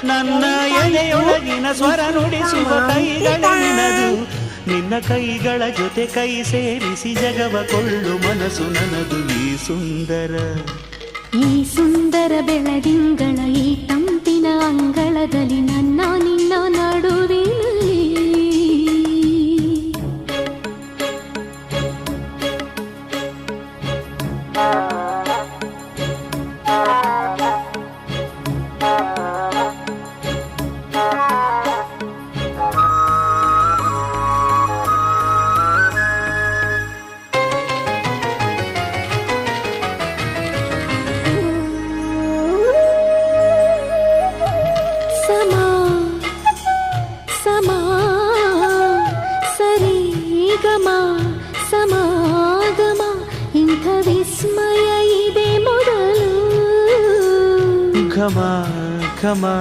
ನನ್ನ ಎದೆಯೊಳಗಿನ ಸ್ವರ ನುಡಿಸುವ ಕೈಗಳೇ ನಿನದು. ನಿನ್ನ ಕೈಗಳ ಜೊತೆ ಕೈ ಸೇರಿಸಿ ಜಗವ ಕೊಳ್ಳು ಮನಸ್ಸು ನನ್ನದು. ಈ ಸುಂದರ ಬೆಳದಿಂಗಳ ಈ ತಂಪಿನ ಅಂಗಳದಲ್ಲಿ ನನ್ನ ನಿನ್ನ ನಡುವಿನಲ್ಲಿ ಸಮಾಗಮ ಇಂಥ ವಿಸ್ಮಯ ಇದೆ ಮೊದಲು. ಘಮ ಘಮ